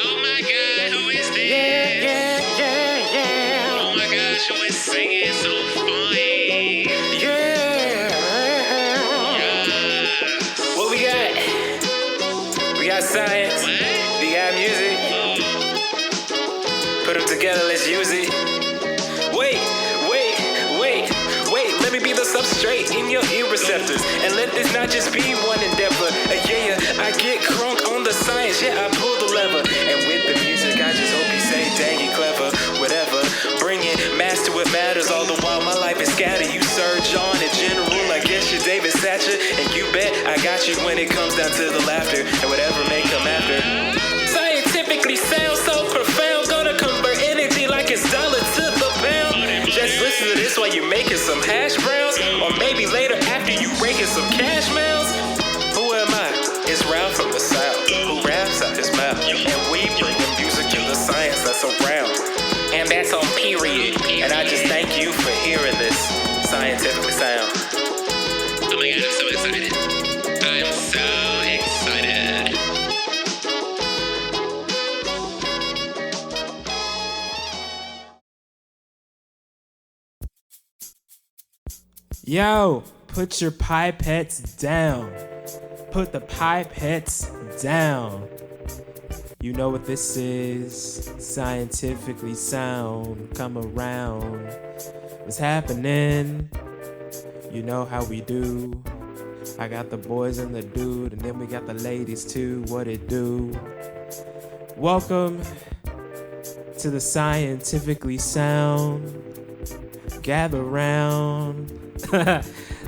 Oh my God, who is this? Yeah. Oh my gosh, who is singing so funny? Yeah. What we got? We got science. What? We got music. Put them together, let's use it. Wait. Let me be the substrate in your ear receptors. And let this not just be one endeavor. I get crunk on the science. Yeah, I pull the lever. And with the music, I just hope you say, dang, you clever. Whatever. Bring it, master what matters. All the while my life is scattered. You surge on in general. I guess you're David Satcher. And you bet I got you when it comes down to the laughter. And whatever may come after. Scientifically sound so profound. Gonna convert energy like it's dollar to the pound. Just listen to this while you're making some hash browns. Or maybe later after you raking some cash mounds. Who am I? It's Ralph from the South, who raps out his mouth. And we bring the music to the science that's around. And that's on period. And I just thank you for hearing this scientifically sound. Oh my God, I'm so excited. I'm so excited. Yo, put your pipettes down. Put the pipettes down. You know what this is. Scientifically sound. Come around. What's happening? You know how we do. I got the boys and the dude, and then we got the ladies too. What it do? Welcome to the Scientifically Sound. Gather round.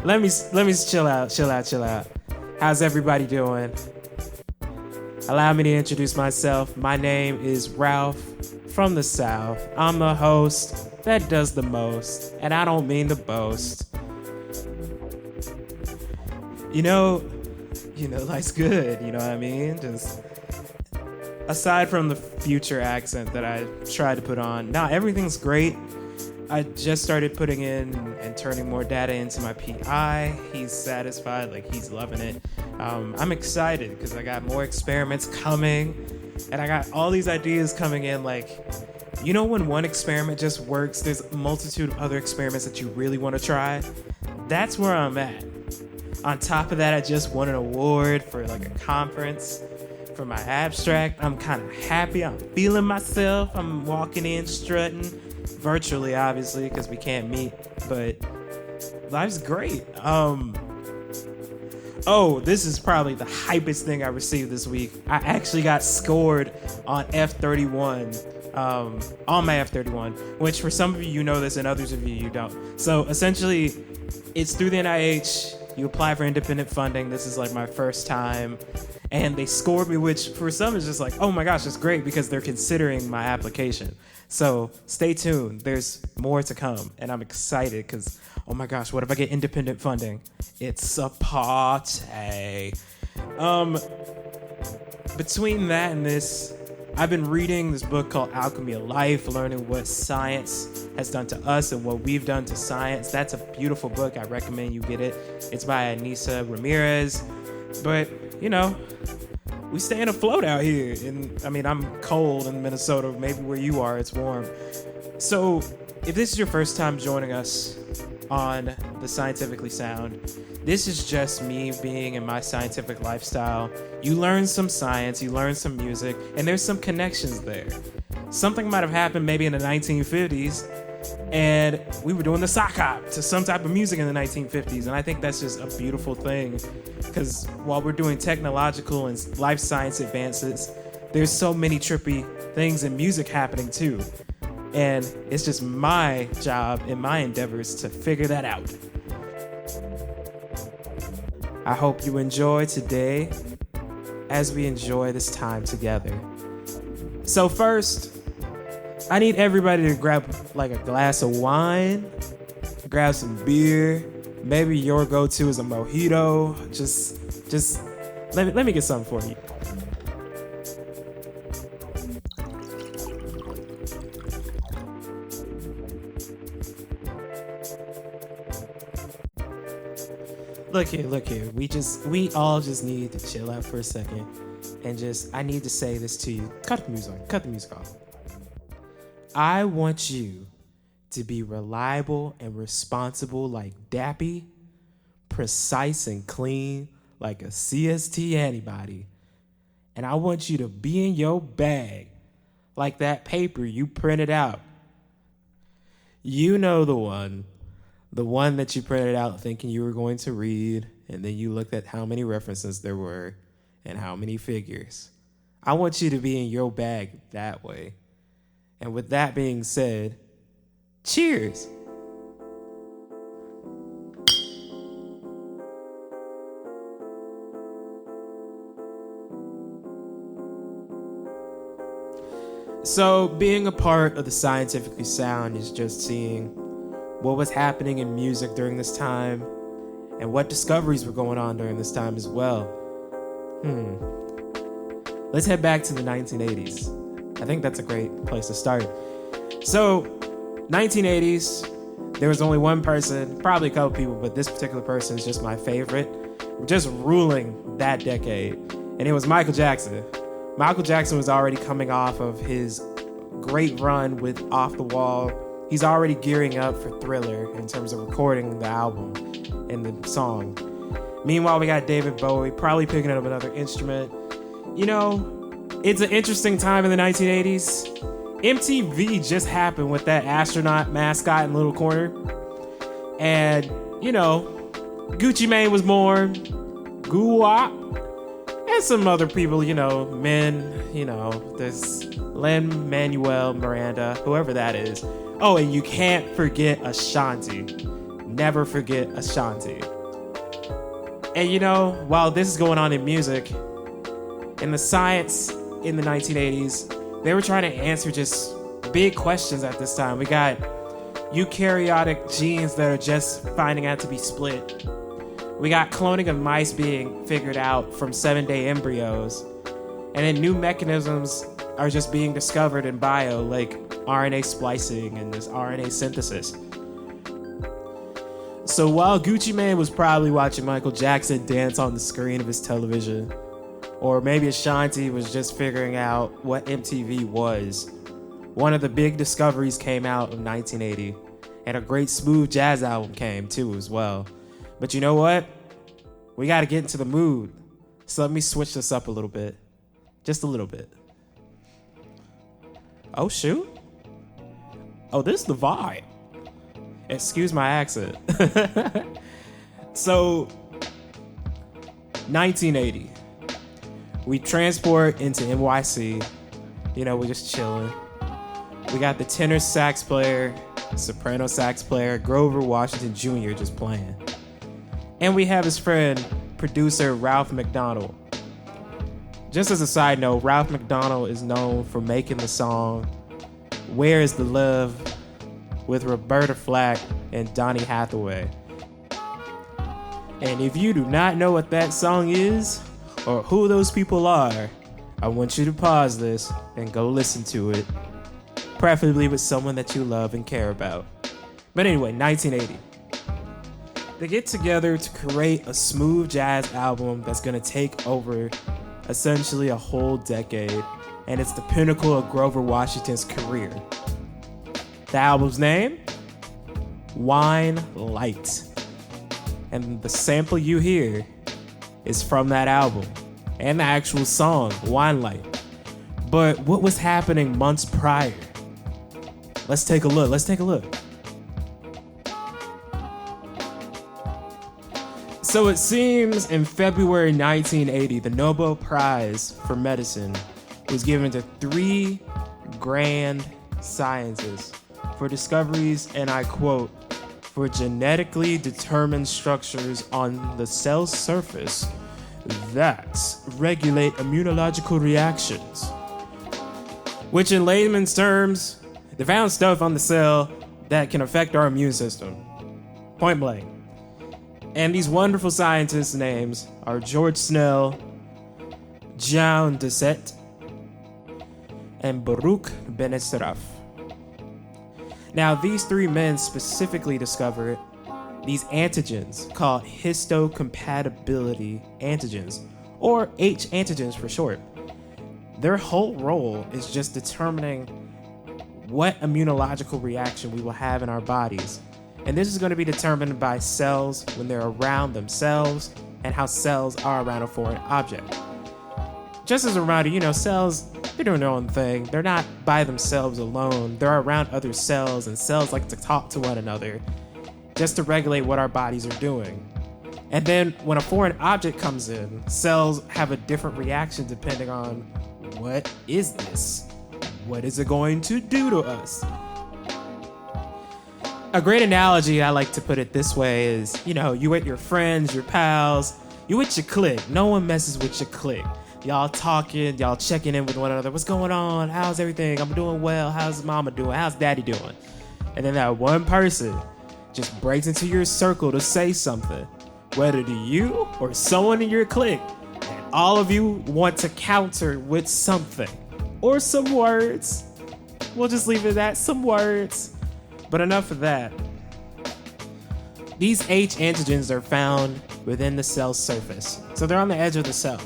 Let me chill out. How's everybody doing? Allow me to introduce myself. My name is Ralph from the South. I'm the host that does the most, and I don't mean to boast. You know, life's good, you know what I mean? Just aside from the future accent that I tried to put on, everything's great. I just started putting in and turning more data into my PI. He's satisfied, like he's loving it. I'm excited because I got more experiments coming, and I got all these ideas coming in. Like, you know, when one experiment just works, there's a multitude of other experiments that you really want to try. That's where I'm at. On top of that, I just won an award for like a conference for my abstract. I'm kind of happy. I'm feeling myself. I'm walking in, strutting. Virtually, obviously, because we can't meet, but life's great. This is probably the hypest thing I received this week. I actually got scored on F31, on my F31, which for some of you know this and others of you don't. So essentially, it's through the NIH. You apply for independent funding. This is like my first time. And they scored me, which for some is just like, oh my gosh, it's great because they're considering my application. So stay tuned. There's more to come. And I'm excited because, oh my gosh, what if I get independent funding? It's a party. Between that and this, I've been reading this book called Alchemy of Life, learning what science has done to us and what we've done to science. That's a beautiful book. I recommend you get it. It's by Anissa Ramirez. But, you know, we staying afloat out here. And I mean, I'm cold in Minnesota. Maybe where you are, it's warm. So if this is your first time joining us on the Scientifically Sound, this is just me being in my scientific lifestyle. You learn some science, you learn some music, and there's some connections there. Something might have happened maybe in the 1950s, and we were doing the sock hop to some type of music in the 1950s, and I think that's just a beautiful thing, because while we're doing technological and life science advances, there's so many trippy things in music happening too, and it's just my job and my endeavors to figure that out. I hope you enjoy today as we enjoy this time together. So first, I need everybody to grab like a glass of wine, grab some beer. Maybe your go-to is a mojito. Just let me get something for you. Look here. We all just need to chill out for a second. and I need to say this to you. Cut the music off. I want you to be reliable and responsible like Dappy, precise and clean like a CST antibody. And I want you to be in your bag like that paper you printed out. You know the one that you printed out thinking you were going to read, and then you looked at how many references there were and how many figures. I want you to be in your bag that way. And with that being said, cheers. So being a part of the Scientifically Sound is just seeing what was happening in music during this time and what discoveries were going on during this time as well. Let's head back to the 1980s. I think that's a great place to start. So, 1980s, there was only one person, probably a couple people, but this particular person is just my favorite, just ruling that decade, and it was Michael Jackson. Michael Jackson was already coming off of his great run with Off the Wall. He's already gearing up for Thriller in terms of recording the album and the song. Meanwhile, we got David Bowie probably picking up another instrument. You know, it's an interesting time in the 1980s. MTV just happened with that astronaut mascot in Little Corner. And, you know, Gucci Mane was born, Goo-Wop, and some other people, you know, men, you know, there's Lin-Manuel Miranda, whoever that is. Oh, and you can't forget Ashanti. Never forget Ashanti. And, you know, while this is going on in music, in the science in the 1980s, they were trying to answer just big questions at this time. We got eukaryotic genes that are just finding out to be split. We got cloning of mice being figured out from 7-day embryos. And then new mechanisms are just being discovered in bio, like RNA splicing and this RNA synthesis. So while Gucci Mane was probably watching Michael Jackson dance on the screen of his television, or maybe Ashanti was just figuring out what MTV was, one of the big discoveries came out in 1980, and a great smooth jazz album came too as well. But you know what? We gotta get into the mood. So let me switch this up a little bit. Just a little bit. Oh shoot. Oh, this is the vibe. Excuse my accent. So, 1980. We transport into NYC. You know, we're just chilling. We got the tenor sax player, soprano sax player, Grover Washington Jr. just playing. And we have his friend, producer Ralph McDonald. Just as a side note, Ralph McDonald is known for making the song Where is the Love with Roberta Flack and Donny Hathaway. And if you do not know what that song is, or who those people are, I want you to pause this and go listen to it, preferably with someone that you love and care about. But anyway, 1980. They get together to create a smooth jazz album that's gonna take over essentially a whole decade, and it's the pinnacle of Grover Washington's career. The album's name? Winelight. And the sample you hear is from that album and the actual song, Winelight. But what was happening months prior? Let's take a look. So it seems in February 1980, the Nobel Prize for Medicine was given to 3 grand scientists for discoveries, and I quote, for genetically determined structures on the cell's surface that regulate immunological reactions. Which in layman's terms, they found stuff on the cell that can affect our immune system. Point blank. And these wonderful scientists' names are George Snell, Jean Dessette, and Baruch Ben-Esraf. Now, these 3 men specifically discovered these antigens called histocompatibility antigens, or H antigens for short. their whole role is just determining what immunological reaction we will have in our bodies. And this is going to be determined by cells when they're around themselves and how cells are around a foreign object. Just as a reminder, cells, they're doing their own thing. They're not by themselves alone. They're around other cells, and cells like to talk to one another just to regulate what our bodies are doing. And then when a foreign object comes in, cells have a different reaction depending on what is this? What is it going to do to us? A great analogy I like to put it this way is, you with your friends, your pals, you with your clique. No one messes with your clique. Y'all talking, y'all checking in with one another. What's going on? How's everything? I'm doing well. How's mama doing? How's daddy doing? And then that one person just breaks into your circle to say something, whether to you or someone in your clique. And all of you want to counter with something or some words. We'll just leave it at some words. But enough of that. These H antigens are found within the cell's surface, so they're on the edge of the cell.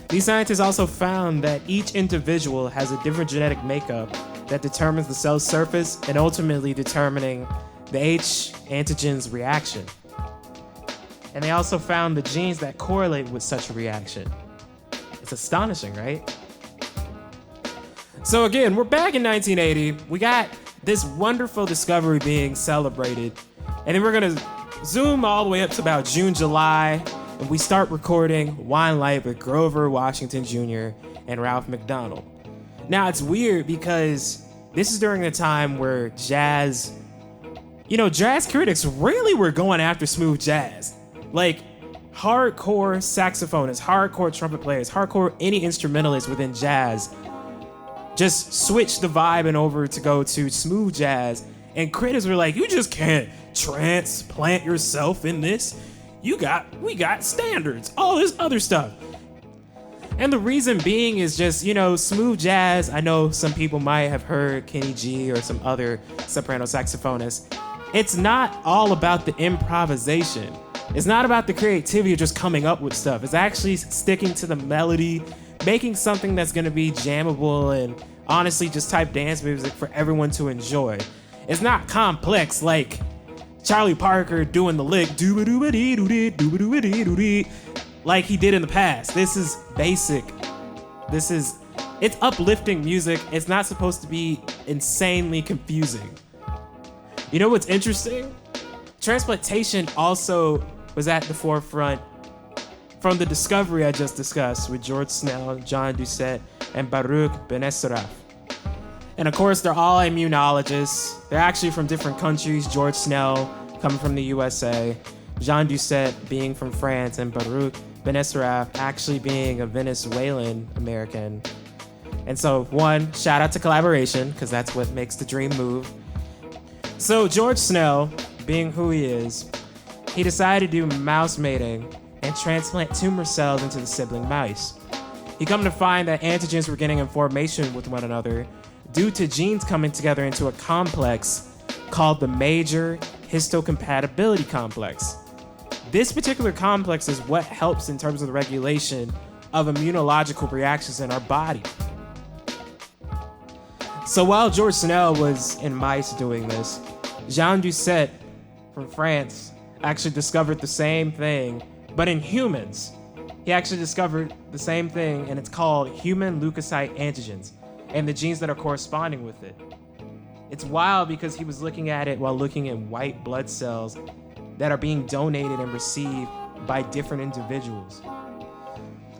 These scientists also found that each individual has a different genetic makeup that determines the cell's surface and ultimately determining the H antigen's reaction. And they also found the genes that correlate with such a reaction. It's astonishing, right? So again, we're back in 1980. We got this wonderful discovery being celebrated. And then we're gonna zoom all the way up to about June, July, and we start recording Winelight with Grover Washington Jr. and Ralph McDonald. Now it's weird because this is during the time where jazz critics really were going after smooth jazz. Like hardcore saxophonists, hardcore trumpet players, hardcore any instrumentalists within jazz just switched the vibe and over to go to smooth jazz. And critics were like, you just can't transplant yourself in this. We got standards, all this other stuff. And the reason being is just, smooth jazz. I know some people might have heard Kenny G or some other soprano saxophonists. It's not all about the improvisation. It's not about the creativity of just coming up with stuff. It's actually sticking to the melody, making something that's going to be jammable and honestly just type dance music for everyone to enjoy. It's not complex like Charlie Parker doing the lick like he did in the past. This is basic. It's uplifting music. It's not supposed to be insanely confusing. You know what's interesting? Transplantation also was at the forefront from the discovery I just discussed with George Snell, John Doucette, and Baruch Ben-Esseraf. And of course, they're all immunologists. They're actually from different countries. George Snell coming from the USA, Jean Doucette being from France, and Baruch Ben-Esseraf actually being a Venezuelan American. And so, one, shout out to collaboration, because that's what makes the dream move. So George Snell, being who he is, he decided to do mouse mating and transplant tumor cells into the sibling mice. He come to find that antigens were getting in formation with one another due to genes coming together into a complex called the major histocompatibility complex. This particular complex is what helps in terms of the regulation of immunological reactions in our body. So while George Snell was in mice doing this, Jean Doucette from France actually discovered the same thing, but in humans. He actually discovered the same thing, and it's called human leukocyte antigens, and the genes that are corresponding with it. It's wild because he was looking at it while looking at white blood cells that are being donated and received by different individuals.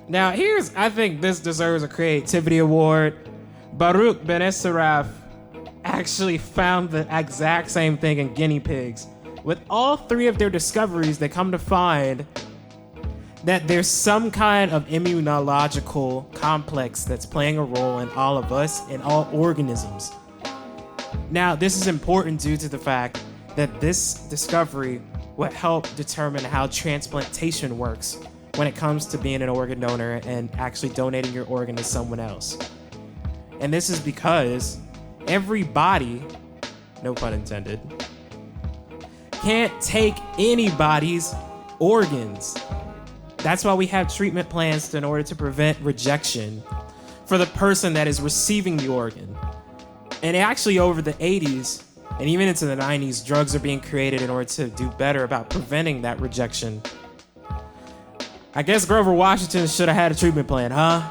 Now I think this deserves a creativity award. Baruch Ben-Esseraf actually found the exact same thing in guinea pigs. With all three of their discoveries, they come to find that there's some kind of immunological complex that's playing a role in all of us, in all organisms. Now, this is important due to the fact that this discovery will help determine how transplantation works when it comes to being an organ donor and actually donating your organ to someone else. And this is because every body, no pun intended, can't take anybody's organs. That's why we have treatment plans in order to prevent rejection. for the person that is receiving the organ. And actually over the 80s and even into the 90s, drugs are being created in order to do better about preventing that rejection. I guess Grover Washington should have had a treatment plan, huh?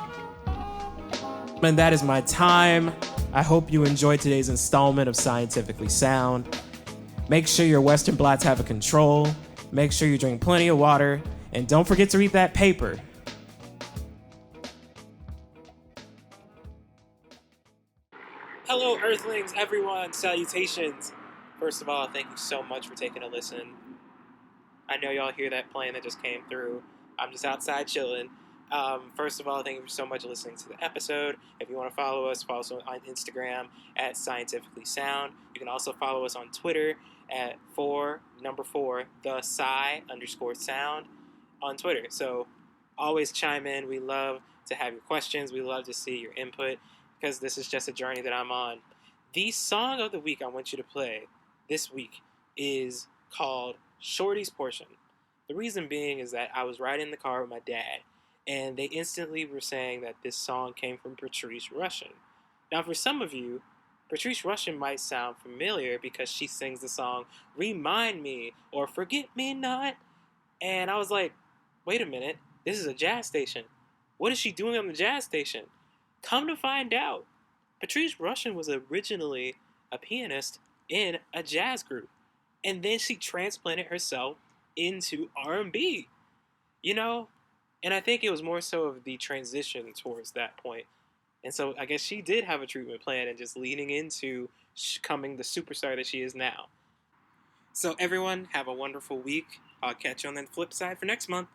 And that is my time. I hope you enjoyed today's installment of Scientifically Sound. Make sure your Western blots have a control. Make sure you drink plenty of water. And don't forget to read that paper. Hello, Earthlings, everyone. Salutations. First of all, thank you so much for taking a listen. I know y'all hear that plane that just came through. I'm just outside chilling. First of all, thank you so much for listening to the episode. If you want to follow us on Instagram at Scientifically Sound. You can also follow us on Twitter at the Sci_sound on Twitter. So always chime in. We love to have your questions. We love to see your input because this is just a journey that I'm on. The song of the week I want you to play this week is called Shortie's Portion. The reason being is that I was riding in the car with my dad, and they instantly were saying that this song came from Patrice Rushen. Now, for some of you, Patrice Rushen might sound familiar because she sings the song Remind Me or Forget Me Not. And I was like, wait a minute, this is a jazz station. What is she doing on the jazz station? Come to find out, Patrice Rushen was originally a pianist in a jazz group. And then she transplanted herself into R&B, you know? And I think it was more so of the transition towards that point. And so I guess she did have a treatment plan and just leading into becoming the superstar that she is now. So everyone, have a wonderful week. I'll catch you on the flip side for next month.